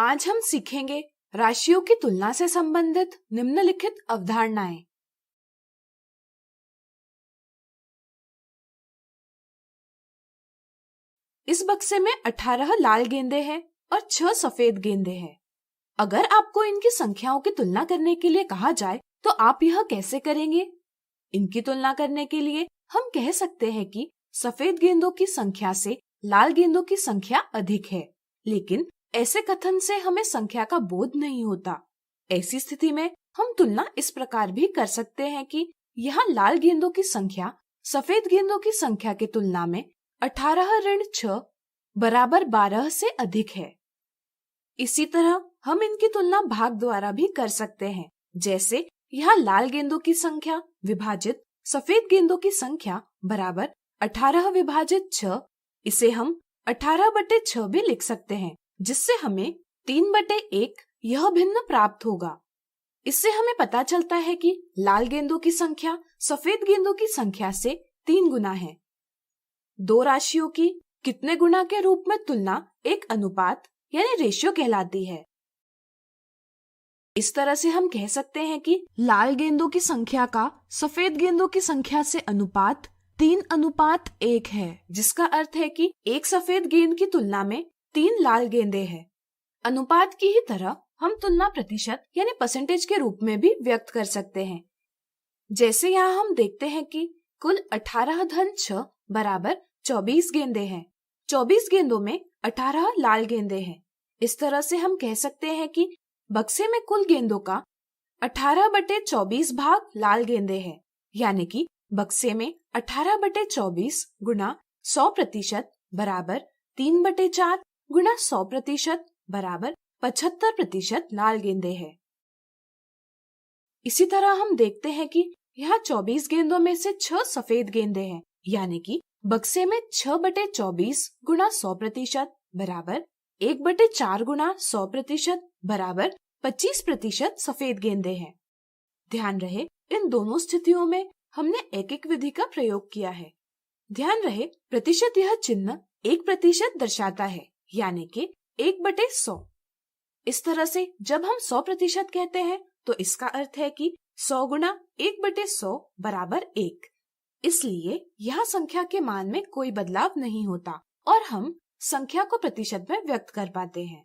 आज हम सीखेंगे राशियों की तुलना से संबंधित निम्नलिखित अवधारणाएं। इस बक्से में 18 लाल गेंदे हैं और 6 सफेद गेंदे हैं। अगर आपको इनकी संख्याओं की तुलना करने के लिए कहा जाए तो आप यह कैसे करेंगे? इनकी तुलना करने के लिए हम कह सकते हैं कि सफेद गेंदों की संख्या से लाल गेंदों की संख्या अधिक है, लेकिन ऐसे कथन से हमें संख्या का बोध नहीं होता। ऐसी स्थिति में हम तुलना इस प्रकार भी कर सकते हैं कि यहाँ लाल गेंदों की संख्या सफेद गेंदों की संख्या की तुलना में 18-6 बराबर 12 से अधिक है। इसी तरह हम इनकी तुलना भाग द्वारा भी कर सकते हैं, जैसे यहाँ लाल गेंदों की संख्या विभाजित सफेद गेंदों की संख्या बराबर 18 विभाजित 6। इसे हम 18/6 भी लिख सकते हैं, जिससे हमें 3/1 यह भिन्न प्राप्त होगा। इससे हमें पता चलता है कि लाल गेंदों की संख्या सफेद गेंदों की संख्या से 3 गुना है। दो राशियों की कितने गुना के रूप में तुलना एक अनुपात यानी रेशियो कहलाती है। इस तरह से हम कह सकते हैं कि लाल गेंदों की संख्या का सफेद गेंदों की संख्या से अनुपात 3:1 है, जिसका अर्थ है कि एक सफेद गेंद की तुलना में 3 लाल गेंदे हैं। अनुपात की ही तरह हम तुलना प्रतिशत यानी परसेंटेज के रूप में भी व्यक्त कर सकते हैं। जैसे यहाँ हम देखते हैं कि कुल 18-6 बराबर 24 गेंदे हैं। 24 गेंदों में 18 लाल गेंदे हैं। इस तरह से हम कह सकते हैं कि बक्से में कुल गेंदों का 18/24 भाग लाल गेंदे हैं, यानी कि बक्से में 18/24 गुना 100% बराबर 3/4 गुना 100% बराबर 75% लाल गेंदे हैं। इसी तरह हम देखते हैं कि यहाँ 24 गेंदों में से 6 सफेद गेंदे हैं, यानी कि बक्से में 6/24 गुना 100% बराबर 1/4 गुना 100% बराबर 25% सफेद गेंदे हैं। ध्यान रहे, इन दोनों स्थितियों में हमने एक एक विधि का प्रयोग किया है। ध्यान रहे, प्रतिशत यह चिन्ह 1% दर्शाता है, यानी कि 1/100। इस तरह से जब हम 100% कहते हैं तो इसका अर्थ है कि 100 गुना 1/100 बराबर 1। इसलिए यह संख्या के मान में कोई बदलाव नहीं होता और हम संख्या को प्रतिशत में व्यक्त कर पाते हैं।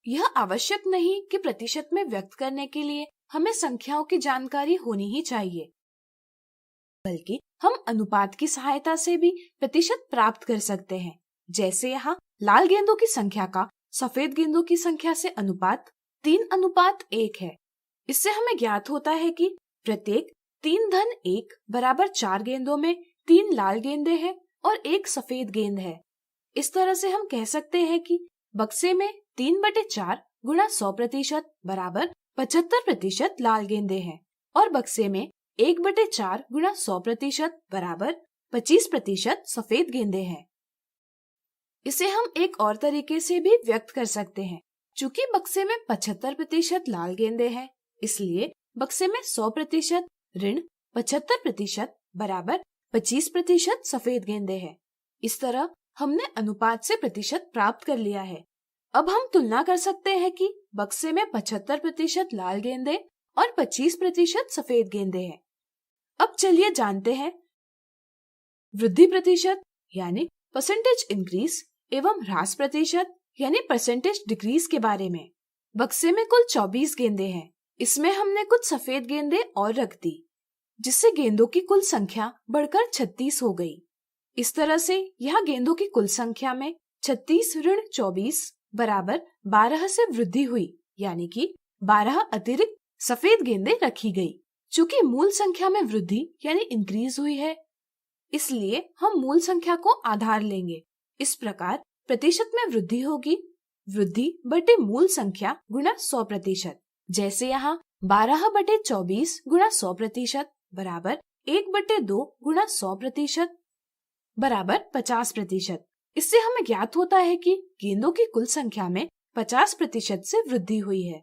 यह आवश्यक नहीं कि प्रतिशत में व्यक्त करने के लिए हमें संख्याओं की जानकारी होनी ही चाहिए, बल्कि हम अनुपात की सहायता से भी प्रतिशत प्राप्त कर सकते हैं। जैसे यहाँ लाल गेंदों की संख्या का सफेद गेंदों की संख्या से अनुपात 3:1 है। इससे हमें ज्ञात होता है कि प्रत्येक 3-1 बराबर 4 गेंदों में 3 लाल गेंदे हैं और 1 सफेद गेंद है। इस तरह से हम कह सकते हैं कि बक्से में 3/4 गुना 100% बराबर 75% लाल गेंदे हैं और बक्से में 1/4 गुना 100% बराबर 25% सफेद गेंदे हैं। इसे हम एक और तरीके से भी व्यक्त कर सकते हैं। चूंकि बक्से में 75% लाल गेंदे हैं, इसलिए बक्से में 100% ऋण 75% बराबर 25% सफेद गेंदे हैं। इस तरह हमने अनुपात से प्रतिशत प्राप्त कर लिया है। अब हम तुलना कर सकते हैं कि बक्से में 75% लाल गेंदे और 25% सफेद गेंदे हैं। अब चलिए जानते हैं वृद्धि प्रतिशत यानी परसेंटेज इंक्रीज एवं ह्रास प्रतिशत यानी परसेंटेज डिक्रीज के बारे में। बक्से में कुल 24 गेंदे हैं। इसमें हमने कुछ सफेद गेंदे और रख दी, जिससे गेंदों की कुल संख्या बढ़कर 36 हो गई। इस तरह से यहाँ गेंदों की कुल संख्या में 36 ऋण 24 बराबर 12 से वृद्धि हुई, यानी कि 12 अतिरिक्त सफेद गेंदे रखी गई। चूंकि मूल संख्या में वृद्धि यानी इंक्रीज हुई है, इसलिए हम मूल संख्या को आधार लेंगे। इस प्रकार प्रतिशत में वृद्धि होगी वृद्धि बटे मूल संख्या गुना 100%। जैसे यहाँ 12/24 गुना 100% बराबर 1/2 गुना 100% बराबर 50%। इससे हमें ज्ञात होता है कि गेंदों की कुल संख्या में 50% से वृद्धि हुई है।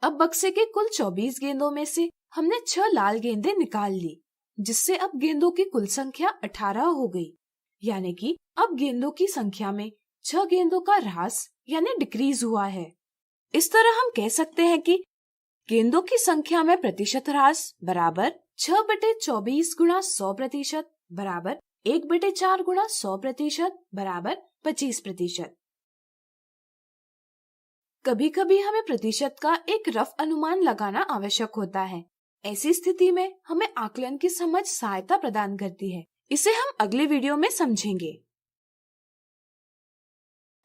अब बक्से के कुल 24 गेंदों में से हमने 6 लाल गेंदें निकाल ली, जिससे अब गेंदों की कुल संख्या 18 हो गई, यानी कि अब गेंदों की संख्या में 6 गेंदों का ह्रास यानी डिक्रीज हुआ है। इस तरह हम कह सकते हैं कि गेंदों की संख्या में प्रतिशत ह्रास बराबर 6/24 गुणा 100% बराबर 1/4 गुणा 100% बराबर 25%। कभी कभी हमें प्रतिशत का एक रफ अनुमान लगाना आवश्यक होता है। ऐसी स्थिति में हमें आकलन की समझ सहायता प्रदान करती है। इसे हम अगले वीडियो में समझेंगे।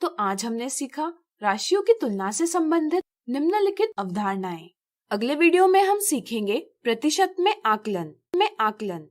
तो आज हमने सीखा राशियों की तुलना से संबंधित निम्नलिखित अवधारणाएं। अगले वीडियो में हम सीखेंगे प्रतिशत में आकलन।